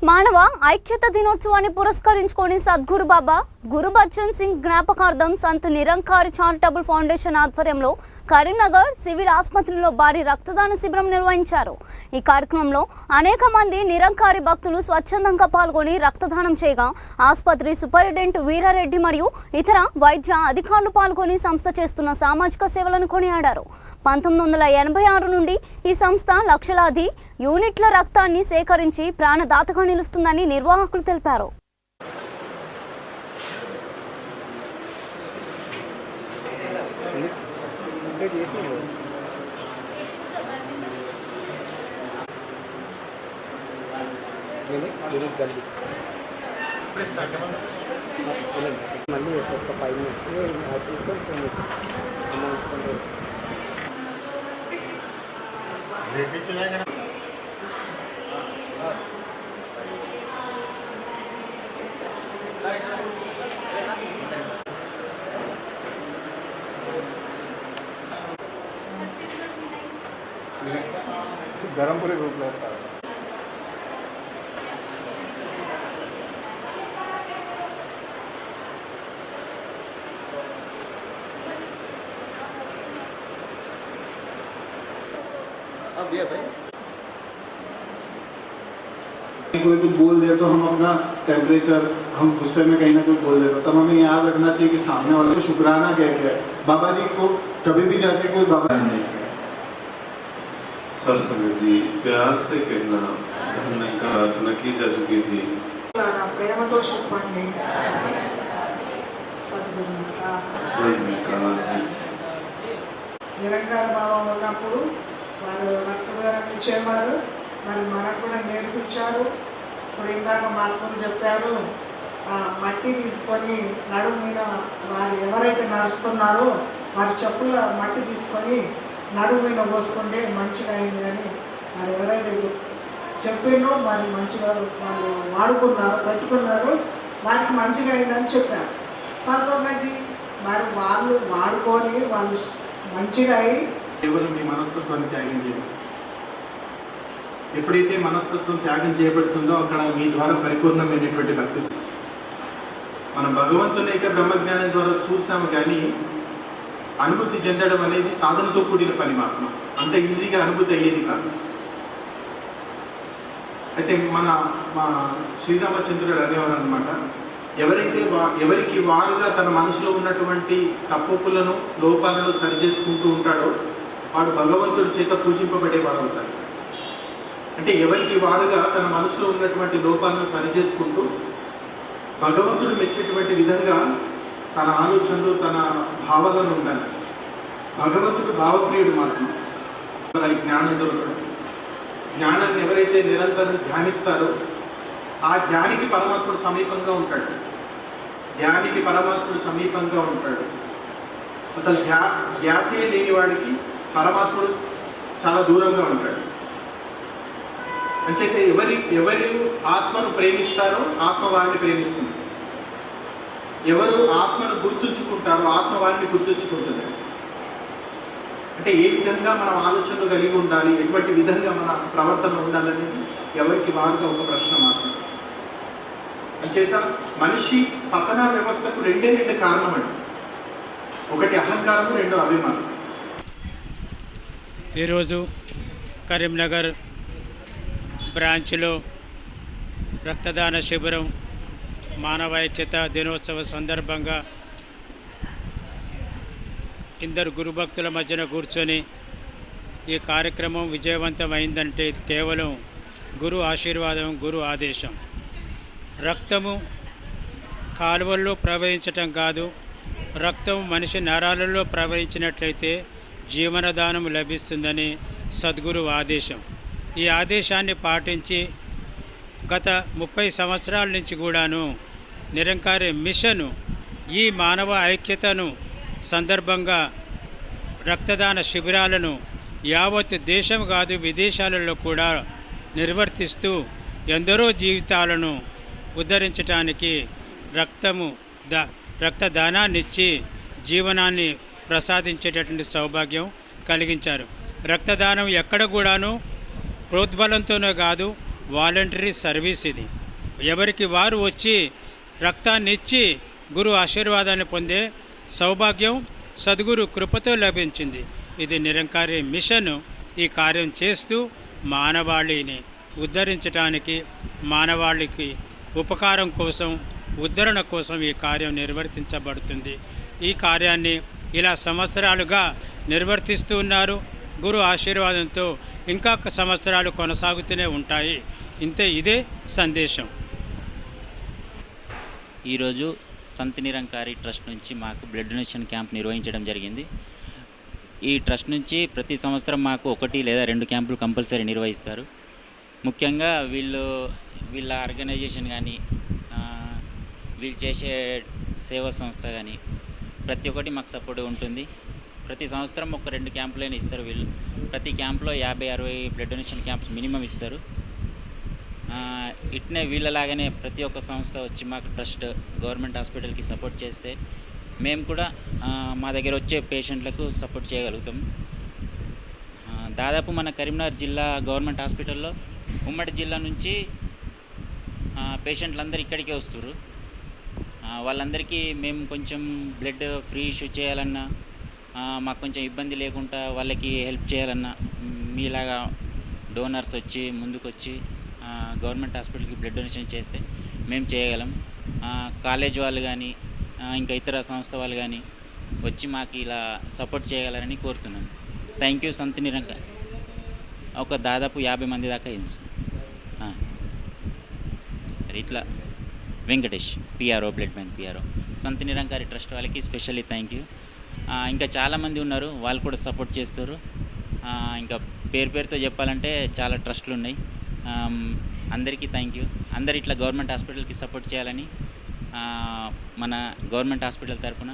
మానవ ఐక్యత దినోత్సవాన్ని పురస్కరించుకొని సద్గురు బాబా గురు బచ్చన్ సింగ్ జ్ఞాపకార్థం సంత్ నిరంకారి చారిటబుల్ ఫౌండేషన్ ఆధ్వర్యంలో కరీంనగర్ సివిల్ ఆసుపత్రిలో భారీ రక్తదాన శిబిరం నిర్వహించారు। ఈ కార్యక్రమంలో అనేక మంది నిరంకారి భక్తులు స్వచ్ఛందంగా పాల్గొని రక్తదానం చేయగా ఆసుపత్రి సూపరింటెండెంట్ వీరారెడ్డి మరియు ఇతర వైద్య అధికారులు పాల్గొని సంస్థ చేస్తున్న సామాజిక సేవలను కొనియాడారు। 1986 నుండి ఈ సంస్థ లక్షలాది యూనిట్ల రక్తాన్ని సేకరించి ప్రాణదాతగా నిలుస్తుందని నిర్వాహకులు తెలిపారు। धर्मपुरी ग्रुप में होता है। अब ये भाई कोई कुछ बोल दे तो हम अपना टेम्परेचर हम गुस्से में कहीं ना कुछ बोल दे तब हमें याद रखना चाहिए कि सामने वाले को शुक्राना क्या क्या है। बाबा जी को कभी भी जाके कोई बाबा नहीं सत्संग जी प्यार से कहना हमने प्रार्थना की जा चुकी थी। ప్రేమతో చెప్పండి సద్గురువుగా నిరంకార భావం ఉన్నప్పుడు వారు రక్తదానం ఇచ్చేవారు, మరి మనకు కూడా నేర్పించారు। ఇప్పుడు ఇందాక మార్పులు చెప్పారు, మట్టి తీసుకొని నడుము మీద వారు ఎవరైతే నడుస్తున్నారో వారి చెప్పుల మట్టి తీసుకొని నడుము మీద పోసుకుంటే మంచిగా అయింది అని మరి ఎవరైతే చెప్పినో మరి మంచిగా వాళ్ళు వాడుకున్నారు పెట్టుకున్నారు వారికి మంచిగా అయిందని చెప్పారు। సరస్వతి మరి వాళ్ళు వాడుకొని వాళ్ళు మంచిగా అయి కేవలం మీ మనస్తత్వాన్ని త్యాగం చేయాలి। ఎప్పుడైతే మనస్తత్వం త్యాగం చేయబడుతుందో అక్కడ మీ ద్వారా పరిపూర్ణమైనటువంటి భక్తి మనం భగవంతుని యొక్క బ్రహ్మజ్ఞానం ద్వారా చూసాము, కానీ అనుభూతి చెందడం అనేది సాధనతో కూడిన పని మాత్రం, అంత ఈజీగా అనుభూతి అయ్యేది కాదు। అయితే మా శ్రీరామచంద్రుడు అనేవారు అనమాట, ఎవరికి వారుగా తన మనసులో ఉన్నటువంటి తప్పులను లోపాలను సరిచేసుకుంటూ ఉంటాడో వాడు భగవంతుడి చేత పూజింపబడేవాడు అవుతారు। అంటే ఎవరికి వారుగా తన మనసులో ఉన్నటువంటి లోపాలను సరిచేసుకుంటూ భగవంతుడు మెచ్చేటువంటి విధంగా తన ఆలోచనలు తన భావాలను ఉండాలి। భగవంతుడు భావప్రియుడు మాత్రం జ్ఞానం దొరకడం, జ్ఞానాన్ని ఎవరైతే నిరంతరం ధ్యానిస్తారో ఆ జ్ఞానికి పరమాత్ముడు సమీపంగా ఉంటాడు, జ్ఞానికి పరమాత్ముడు సమీపంగా ఉంటాడు। అసలు ధ్యాసే లేని వాడికి పరమాత్ముడు చాలా దూరంగా ఉంటాడు। అంచేతే ఎవరు ఆత్మను ప్రేమిస్తారో ఆత్మ వారిని ప్రేమిస్తుంది, ఎవరు ఆత్మను గుర్తుంచుకుంటారో ఆత్మ వారిని గుర్తుంచుకుంటుంది। అంటే ఏ విధంగా మనం ఆలోచనలు కలిగి ఉండాలి, ఎటువంటి విధంగా మన ప్రవర్తన ఉండాలనేది ఎవరికి వారుగా ఒక ప్రశ్న మాత్రం। అంచేత మనిషి పతన వ్యవస్థకు రెండు కారణం అండి, ఒకటి అహంకారము, రెండు అభిమానం। ఈరోజు కరీంనగర్ బ్రాంచ్లో రక్తదాన శిబిరం మానవైక్యత దినోత్సవ సందర్భంగా ఇందరు గురుభక్తుల మధ్యన కూర్చొని ఈ కార్యక్రమం విజయవంతమైందంటే ఇది కేవలం గురు ఆశీర్వాదం, గురు ఆదేశం। రక్తము కాలువల్లో ప్రవహించటం కాదు, రక్తం మనిషి నరాలలో ప్రవహించినట్లయితే జీవనదానం లభిస్తుందని సద్గురు ఆదేశం। ఈ ఆదేశాన్ని పాటించి గత 30 సంవత్సరాల నుంచి కూడాను నిరంకారి మిషను ఈ మానవ ఐక్యతను సందర్భంగా రక్తదాన శిబిరాలను యావత్ దేశం కాదు విదేశాలలో కూడా నిర్వర్తిస్తూ ఎందరో జీవితాలను ఉద్ధరించడానికి రక్తదానాన్నిచ్చి జీవనాన్ని ప్రసాదించేటటువంటి సౌభాగ్యం కలిగించారు। రక్తదానం ఎక్కడ కూడాను ప్రోద్బలంతోనే కాదు, వాలంటరీ సర్వీస్ ఇది. ఎవరికి వారు వచ్చి రక్తాన్ని ఇచ్చి గురు ఆశీర్వాదాన్ని పొందే సౌభాగ్యం సద్గురు కృపతో లభించింది. ఇది నిరంకారి మిషన్ ఈ కార్యం చేస్తూ మానవాళిని ఉద్ధరించడానికి, మానవాళికి ఉపకారం కోసం, ఉద్ధరణ కోసం ఈ కార్యం నిర్వర్తించబడుతుంది. ఈ కార్యాన్ని ఇలా సంవత్సరాలుగా నిర్వర్తిస్తూ ఉన్నారు. గురు ఆశీర్వాదంతో ఇంకా సంవత్సరాలు కొనసాగుతూనే ఉంటాయి. ఇదే సందేశం. ఈరోజు సంత్ నిరంకారి ట్రస్ట్ నుంచి మాకు బ్లడ్ డొనేషన్ క్యాంప్ నిర్వహించడం జరిగింది. ఈ ట్రస్ట్ నుంచి ప్రతి సంవత్సరం మాకు 1 లేదా 2 క్యాంపులు కంపల్సరీ నిర్వహిస్తారు. ముఖ్యంగా వీళ్ళ ఆర్గనైజేషన్ కానీ వీళ్ళు చేసే సేవా సంస్థ కానీ ప్రతి ఒక్కటి మాకు సపోర్ట్ ఉంటుంది. ప్రతి సంవత్సరం 1-2 క్యాంపులైనా ఇస్తారు వీళ్ళు. ప్రతి క్యాంప్లో 50-60 బ్లడ్ డొనేషన్ క్యాంప్స్ మినిమం ఇస్తారు. ఇట్నే వీళ్ళలాగానే ప్రతి ఒక్క సంస్థ వచ్చి మాకు ట్రస్ట్ గవర్నమెంట్ హాస్పిటల్కి సపోర్ట్ చేస్తే మేము కూడా మా దగ్గర వచ్చే పేషెంట్లకు సపోర్ట్ చేయగలుగుతాం. దాదాపు మన కరీంనగర్ జిల్లా గవర్నమెంట్ హాస్పిటల్లో ఉమ్మడి జిల్లా నుంచి పేషెంట్లందరూ ఇక్కడికే వస్తారు. వాళ్ళందరికీ మేము కొంచెం బ్లడ్ ఫ్రీ ఇష్యూ చేయాలన్నా, మాకు కొంచెం ఇబ్బంది లేకుండా వాళ్ళకి హెల్ప్ చేయాలన్నా మీలాగా డోనర్స్ వచ్చి ముందుకొచ్చి గవర్నమెంట్ హాస్పిటల్కి బ్లడ్ డొనేషన్ చేస్తే మేము చేయగలం. కాలేజ్ వాళ్ళు కానీ ఇంకా ఇతర సంస్థ వాళ్ళు కానీ వచ్చి మాకు ఇలా సపోర్ట్ చేయగలరని కోరుతున్నాను. Thank you. సంత్ నిరంకారి ఒక దాదాపు 50 మంది దాకా అయింది సార్. ఇట్లా Venkatesh PRO, blood bank PRO, Sant Nirankari trust వాళ్ళకి స్పెషల్లీ థ్యాంక్ యూ. ఇంకా చాలామంది ఉన్నారు, వాళ్ళు కూడా సపోర్ట్ చేస్తారు. ఇంకా పేరుతో చెప్పాలంటే చాలా ట్రస్టులు ఉన్నాయి. అందరికీ థ్యాంక్ యూ. అందరు ఇట్లా గవర్నమెంట్ హాస్పిటల్కి సపోర్ట్ చేయాలని మన గవర్నమెంట్ హాస్పిటల్ తరఫున